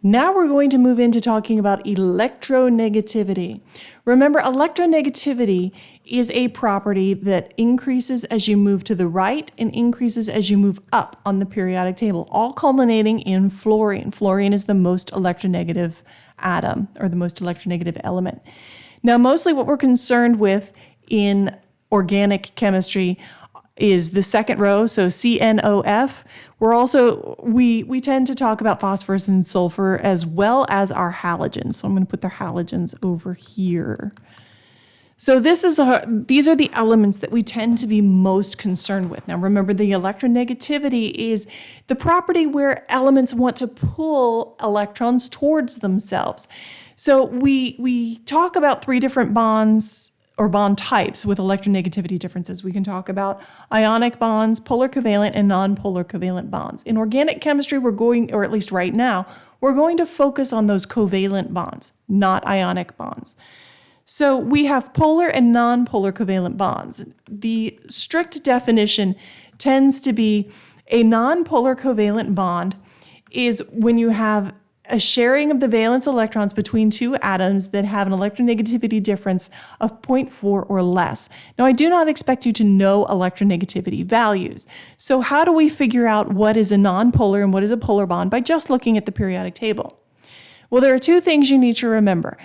Now we're going to move into talking about electronegativity. Remember, electronegativity is a property that increases as you move to the right and increases as you move up on the periodic table, all culminating in fluorine. Fluorine is the most electronegative atom, or the most electronegative element. Now, mostly what we're concerned with in organic chemistry is the second row, so CNOF. We tend to talk about phosphorus and sulfur as well as our halogens. So I'm going to put the halogens over here. So these are the elements that we tend to be most concerned with. Now remember, the electronegativity is the property where elements want to pull electrons towards themselves. So we talk about three different bonds or bond types with electronegativity differences. We can talk about ionic bonds, polar covalent, and non-polar covalent bonds. In organic chemistry, or at least right now, we're going to focus on those covalent bonds, not ionic bonds. So we have polar and non-polar covalent bonds. The strict definition tends to be a non-polar covalent bond is when you have a sharing of the valence electrons between two atoms that have an electronegativity difference of 0.4 or less. Now, I do not expect you to know electronegativity values. So how do we figure out what is a nonpolar and what is a polar bond? By just looking at the periodic table. Well, there are two things you need to remember.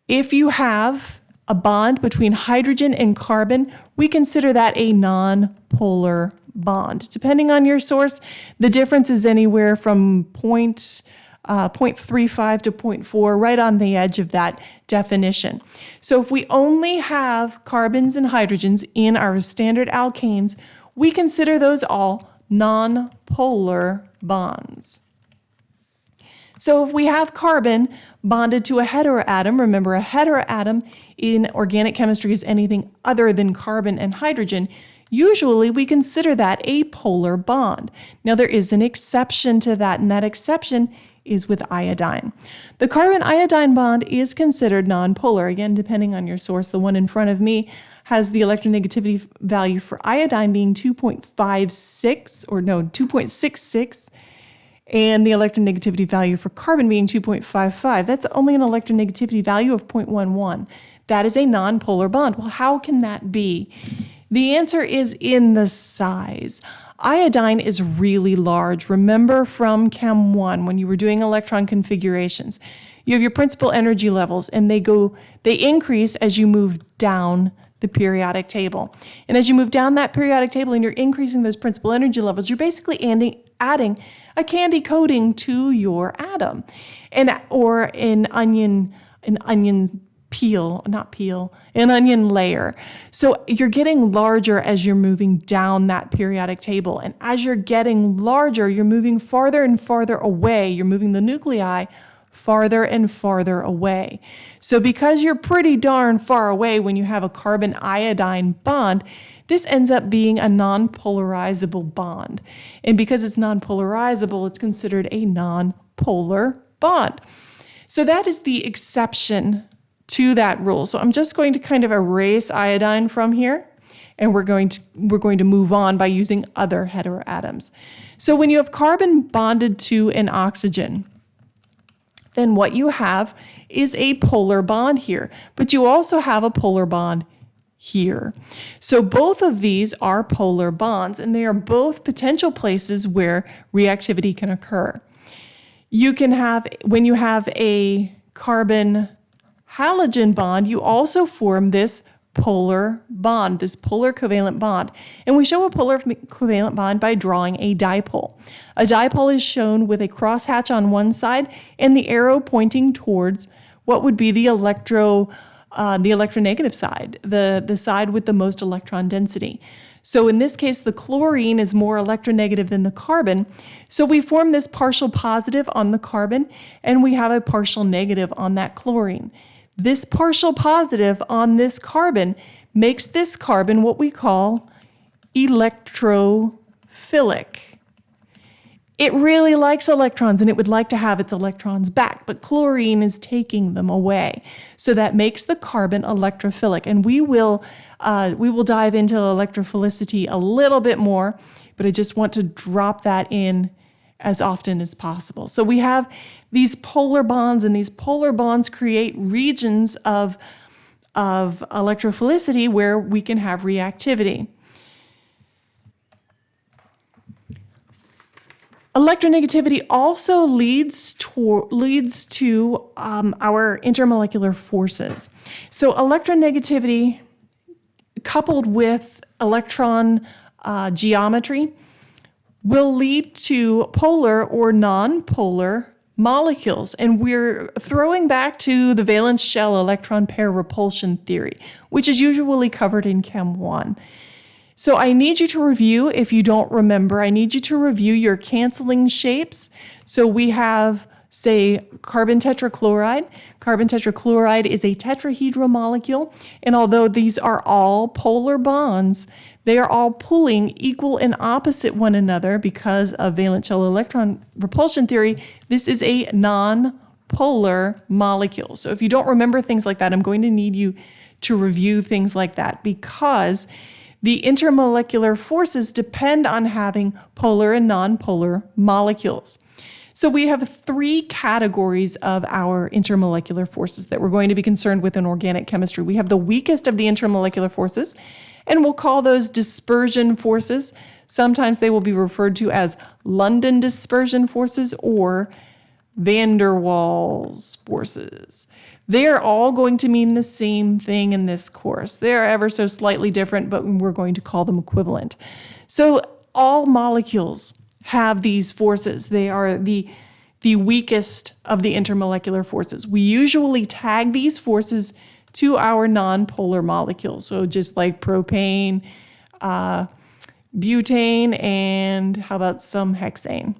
If you have a bond between hydrogen and carbon, we consider that a nonpolar bond. Depending on your source, the difference is anywhere from 0.35 to 0.4, right on the edge of that definition. So if we only have carbons and hydrogens in our standard alkanes, we consider those all nonpolar bonds. So if we have carbon bonded to a heteroatom, remember a heteroatom in organic chemistry is anything other than carbon and hydrogen, usually we consider that a polar bond. Now there is an exception to that, and that exception is with iodine. The carbon-iodine bond is considered nonpolar. Again, depending on your source, the one in front of me has the electronegativity value for iodine being 2.66, and the electronegativity value for carbon being 2.55. That's only an electronegativity value of 0.11. That is a nonpolar bond. Well, how can that be? The answer is in the size. Iodine is really large. Remember from Chem 1 when you were doing electron configurations. You have your principal energy levels, and they increase as you move down the periodic table. And as you move down that periodic table and you're increasing those principal energy levels, you're basically adding a candy coating to your atom. Or an onion layer. So you're getting larger as you're moving down that periodic table. And as you're getting larger, you're moving farther and farther away. You're moving the nuclei farther and farther away. So because you're pretty darn far away when you have a carbon-iodine bond, this ends up being a non-polarizable bond. And because it's non-polarizable, it's considered a non-polar bond. So that is the exception to that rule. So I'm just going to kind of erase iodine from here, and we're going to move on by using other heteroatoms. So when you have carbon bonded to an oxygen, then what you have is a polar bond here, but you also have a polar bond here. So both of these are polar bonds, and they are both potential places where reactivity can occur. You can have, when you have a carbon halogen bond, you also form this polar bond, this polar covalent bond. And we show a polar covalent bond by drawing a dipole. A dipole is shown with a crosshatch on one side and the arrow pointing towards what would be the electronegative side, the side with the most electron density. So in this case, the chlorine is more electronegative than the carbon. So we form this partial positive on the carbon, and we have a partial negative on that chlorine. This partial positive on this carbon makes this carbon what we call electrophilic. It really likes electrons, and it would like to have its electrons back, but chlorine is taking them away. So that makes the carbon electrophilic. And we will dive into electrophilicity a little bit more, but I just want to drop that in as often as possible. So we have these polar bonds, and these polar bonds create regions of electrophilicity where we can have reactivity. Electronegativity also leads to our intermolecular forces. So electronegativity coupled with electron geometry will lead to polar or non-polar molecules. And we're throwing back to the valence shell electron pair repulsion theory, which is usually covered in Chem 1. So I need you to review, if you don't remember, I need you to review your canceling shapes. So we have, say, carbon tetrachloride. Carbon tetrachloride is a tetrahedral molecule, and although these are all polar bonds, they are all pulling equal and opposite one another because of valence shell electron repulsion theory. This is a non-polar molecule. So if you don't remember things like that, I'm going to need you to review things like that, because the intermolecular forces depend on having polar and non-polar molecules. So we have 3 categories of our intermolecular forces that we're going to be concerned with in organic chemistry. We have the weakest of the intermolecular forces, and we'll call those dispersion forces. Sometimes they will be referred to as London dispersion forces or van der Waals forces. They're all going to mean the same thing in this course. They're ever so slightly different, but we're going to call them equivalent. So all molecules have these forces. They are the weakest of the intermolecular forces. We usually tag these forces to our non-polar molecules. So just like propane, butane, and how about some hexane?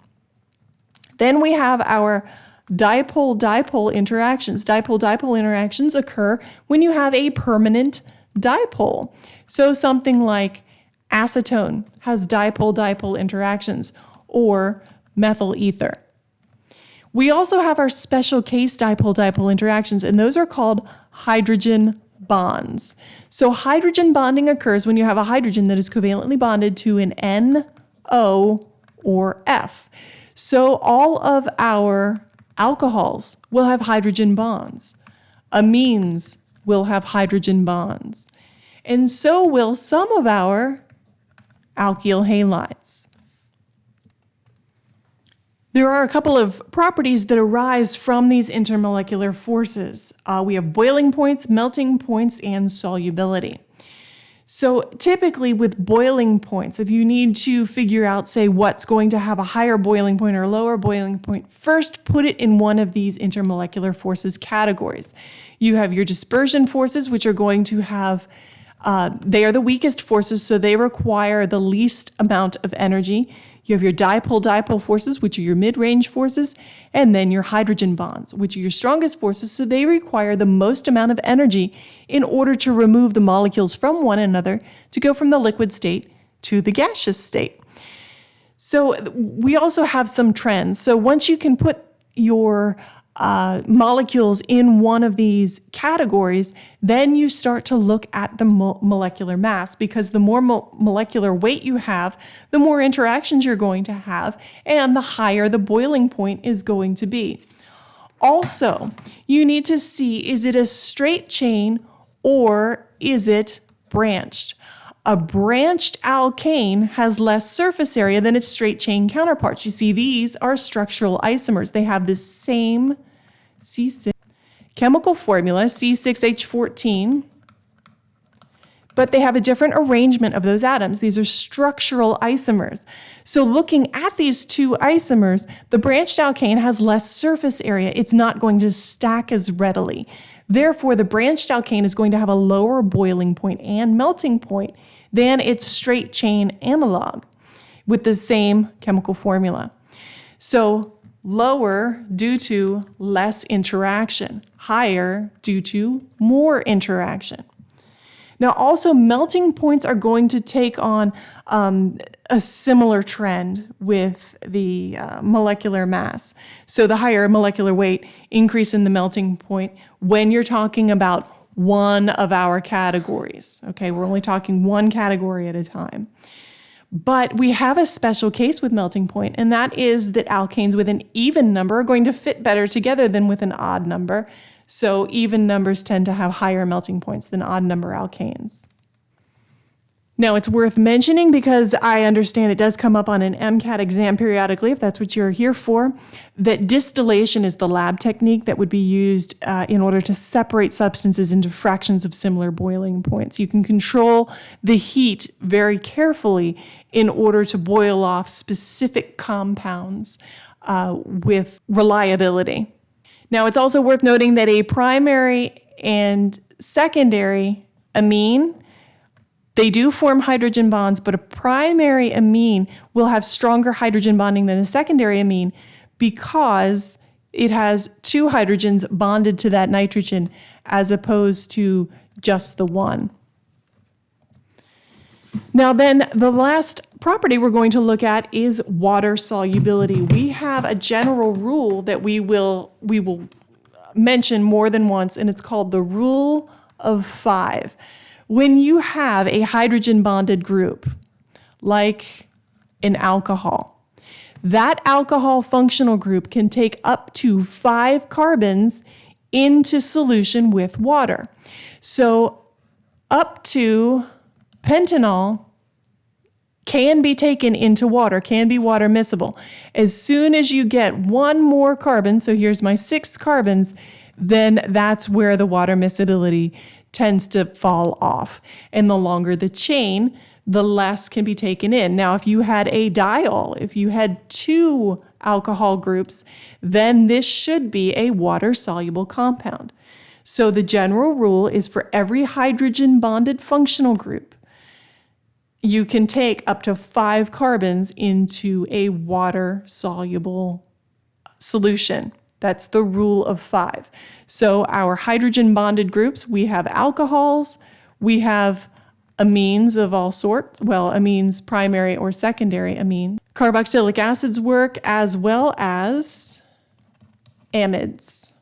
Then we have our dipole-dipole interactions. Dipole-dipole interactions occur when you have a permanent dipole. So something like acetone has dipole-dipole interactions, or methyl ether. We also have our special case dipole-dipole interactions, and those are called hydrogen bonds. So hydrogen bonding occurs when you have a hydrogen that is covalently bonded to an N, O, or F. So all of our alcohols will have hydrogen bonds. Amines will have hydrogen bonds. And so will some of our alkyl halides. There are a couple of properties that arise from these intermolecular forces. We have boiling points, melting points, and solubility. So typically with boiling points, if you need to figure out, say, what's going to have a higher boiling point or a lower boiling point, first put it in one of these intermolecular forces categories. You have your dispersion forces, which are going to have, they are the weakest forces, so they require the least amount of energy. You have your dipole-dipole forces, which are your mid-range forces, and then your hydrogen bonds, which are your strongest forces, so they require the most amount of energy in order to remove the molecules from one another to go from the liquid state to the gaseous state. So we also have some trends. So once you can put your molecules in one of these categories, then you start to look at the molecular mass, because the more molecular weight you have, the more interactions you're going to have, and the higher the boiling point is going to be. Also, you need to see, is it a straight chain or is it branched? A branched alkane has less surface area than its straight chain counterparts. You see, these are structural isomers. They have the same C6 chemical formula, C6H14, but they have a different arrangement of those atoms. These are structural isomers. So looking at these two isomers, the branched alkane has less surface area. It's not going to stack as readily. Therefore, the branched alkane is going to have a lower boiling point and melting point than its straight chain analog with the same chemical formula. So lower due to less interaction, higher due to more interaction. Now, also, melting points are going to take on a similar trend with the molecular mass. So the higher molecular weight, increase in the melting point when you're talking about one of our categories. Okay, we're only talking one category at a time. But we have a special case with melting point, and that is that alkanes with an even number are going to fit better together than with an odd number. So even numbers tend to have higher melting points than odd number alkanes. Now, it's worth mentioning, because I understand it does come up on an MCAT exam periodically, if that's what you're here for, that distillation is the lab technique that would be used in order to separate substances into fractions of similar boiling points. You can control the heat very carefully in order to boil off specific compounds with reliability. Now, it's also worth noting that a primary and secondary amine, they do form hydrogen bonds, but a primary amine will have stronger hydrogen bonding than a secondary amine because it has two hydrogens bonded to that nitrogen as opposed to just the one. Now then, the last property we're going to look at is water solubility. We have a general rule that we will mention more than once, and it's called the rule of 5. When you have a hydrogen bonded group, like an alcohol, that alcohol functional group can take up to 5 carbons into solution with water. So up to pentanol can be taken into water, can be water miscible. As soon as you get 1 more carbon, so here's my 6 carbons, then that's where the water miscibility tends to fall off. And the longer the chain, the less can be taken in. Now, if you had a diol, if you had 2 alcohol groups, then this should be a water-soluble compound. So the general rule is for every hydrogen bonded functional group, you can take up to 5 carbons into a water-soluble solution. That's the rule of 5. So our hydrogen bonded groups, we have alcohols, we have amines of all sorts, well, amines primary or secondary amine. Carboxylic acids work as well as amides.